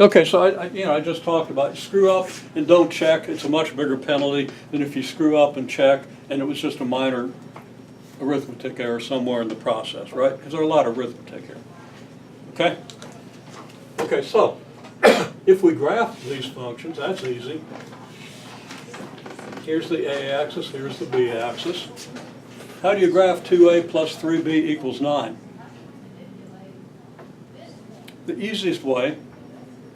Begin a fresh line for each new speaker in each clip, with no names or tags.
Okay, so I just talked about screw up and don't check. It's a much bigger penalty than if you screw up and check and it was just a minor arithmetic error somewhere in the process, right? Because there are a lot of arithmetic here. Okay? Okay, so if we graph these functions, that's easy. Here's the a-axis, here's the b-axis. How do you graph 2a plus 3b equals 9? The easiest way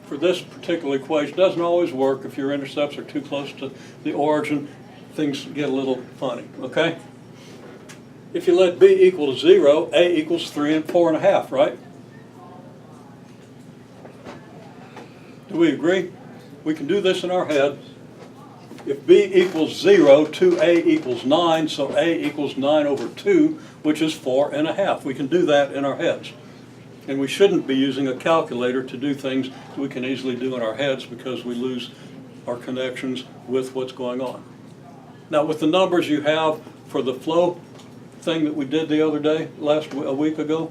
for this particular equation doesn't always work if your intercepts are too close to the origin. Things get a little funny, okay? If you let b equal to 0, a equals 3 and 4.5, right? Do we agree? We can do this in our head. If b equals 0, 2a equals 9, so a equals 9 over 2, which is 4.5. We can do that in our heads. And we shouldn't be using a calculator to do things that we can easily do in our heads because we lose our connections with what's going on. Now, with the numbers you have for the flow thing that we did the other day, a week ago,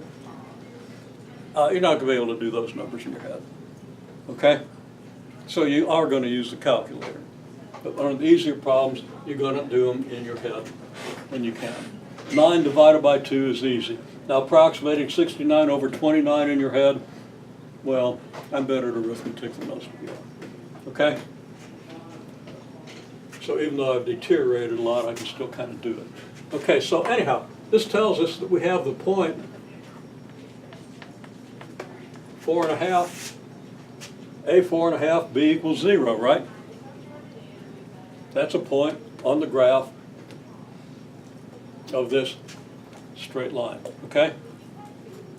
you're not going to be able to do those numbers in your head. Okay? So you are going to use the calculator. But on the easier problems, you're going to do them in your head, and you can. 9 divided by 2 is easy. Now, approximating 69 over 29 in your head, well, I'm better at arithmetic than most of you are. Okay? So even though I've deteriorated a lot, I can still kind of do it. Okay, so anyhow, this tells us that we have the point 4.5, a 4.5, b equals 0, right? That's a point on the graph of this straight line, okay?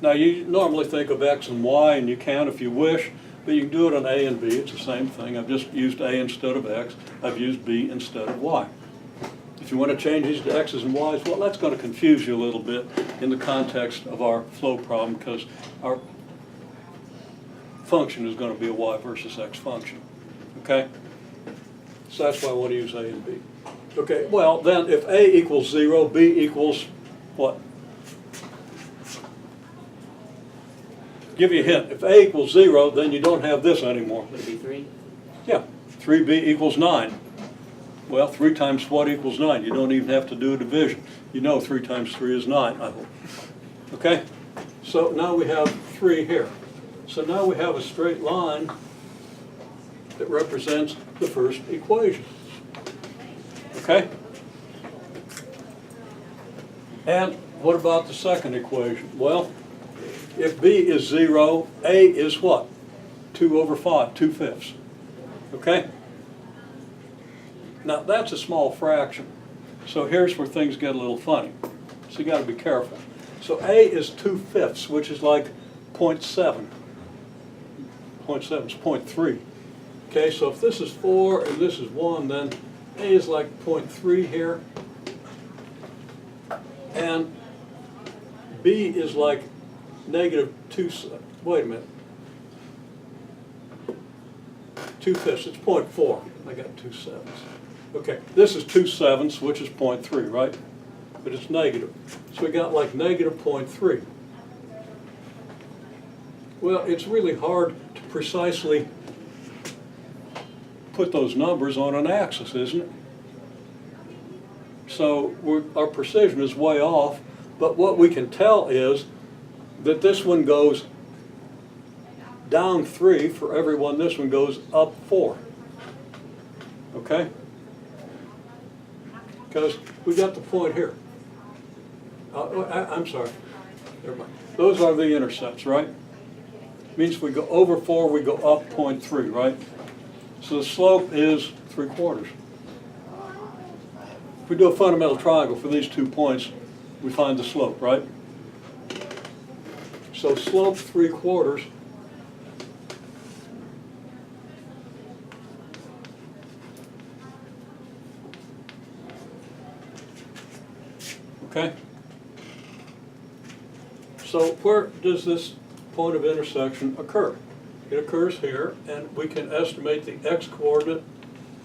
Now you normally think of x and y, and you can if you wish, but you can do it on a and b. It's the same thing. I've just used a instead of x. I've used b instead of y. If you want to change these to x's and y's, well, that's going to confuse you a little bit in the context of our flow problem because our function is going to be a y versus x function, okay? So that's why I want to use a and b. Okay, well then if a equals 0, b equals what? Give you a hint. If a equals 0, then you don't have this anymore.
Would it be 3?
Yeah, 3b equals 9. Well, 3 times what equals 9? You don't even have to do a division. You know 3 times 3 is 9, I hope. Okay? So now we have 3 here. So now we have a straight line that represents the first equation. Okay? And what about the second equation? Well, if b is 0, a is what? 2 over 5, 2/5. Okay? Now that's a small fraction. So here's where things get a little funny. So you got to be careful. So a is 2/5, which is like 0.7. 0.7 is 0.3. Okay, so if this is 4 and this is 1, then a is like 0.3 here. And b is like negative 2, wait a minute. 2/5, it's 0.4. I got 2 sevens. Okay, this is 2 sevenths, which is 0.3, right? But it's negative. So we got like negative 0.3. Well, it's really hard to precisely put those numbers on an axis, isn't it? So our precision is way off, but what we can tell is that this one goes down 3 for every one, this one goes up 4. Okay? Because we got the point here. I'm sorry. Never mind. Those are the intercepts, right? Means if we go over 4, we go up 0.3, right? So the slope is 3/4. If we do a fundamental triangle for these 2 points, we find the slope, right? So slope 3/4. Okay? So where does this point of intersection occur? It occurs here, and we can estimate the x-coordinate,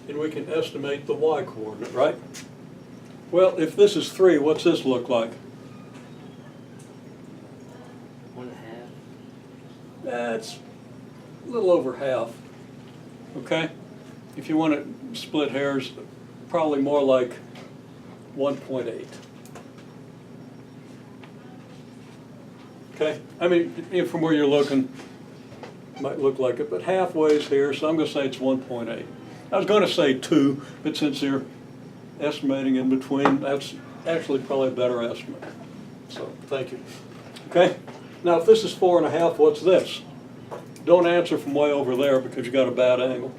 and we can estimate the y-coordinate, right? Well, if this is 3, what's this look like?
1.5.
That's a little over half, okay? If you want to split hairs, probably more like 1.8. Okay, I mean, from where you're looking, it might look like it, but halfway is here, so I'm going to say it's 1.8. I was going to say 2, but since you're estimating in between, that's actually probably a better estimate. So, thank you. Okay, now if this is 4.5, what's this? Don't answer from way over there because you got a bad angle.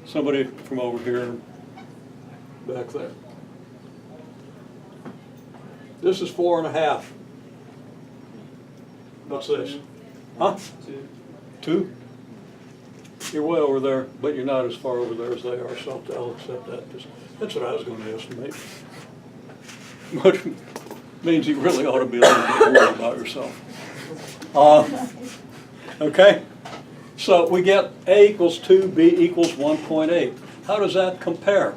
Somebody from over here, back there. This is 4.5. What's this? Huh? 2? You're way over there, but you're not as far over there as they are, so I'll accept that. That's what I was going to estimate. Which means you really ought to be a little bit worried about yourself. Okay? So we get A equals 2, B equals 1.8. How does that compare?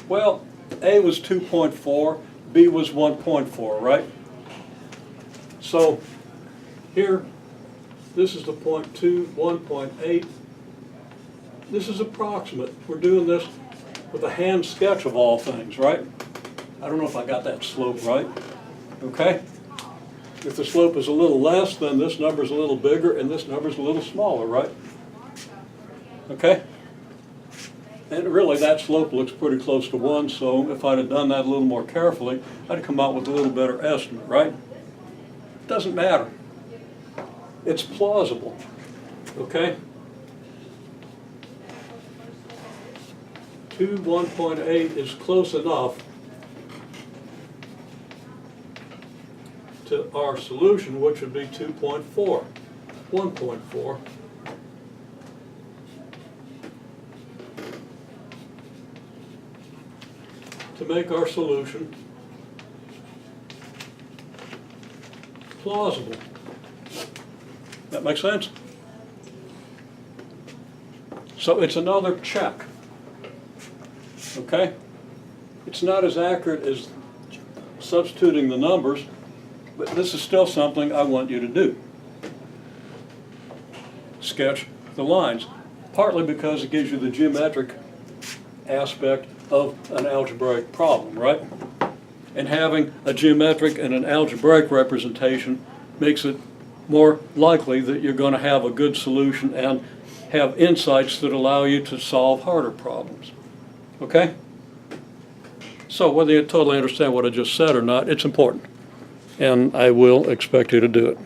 Well, A was 2.4, B was 1.4, right? So here, this is the 0.2, 1.8. This is approximate. We're doing this with a hand sketch of all things, right? I don't know if I got that slope right. Okay? If the slope is a little less, then this number is a little bigger and this number is a little smaller, right? Okay? And really that slope looks pretty close to 1, so if I'd have done that a little more carefully, I'd come out with a little better estimate, right? Doesn't matter. It's plausible. Okay? 2, 1.8 is close enough to our solution, which would be 2.4, 1.4. To make our solution plausible. That makes sense? So it's another check. Okay? It's not as accurate as substituting the numbers, but this is still something I want you to do. Sketch the lines, partly because it gives you the geometric aspect of an algebraic problem, right? And having a geometric and an algebraic representation makes it more likely that you're going to have a good solution and have insights that allow you to solve harder problems. Okay? So whether you totally understand what I just said or not, it's important. And I will expect you to do it.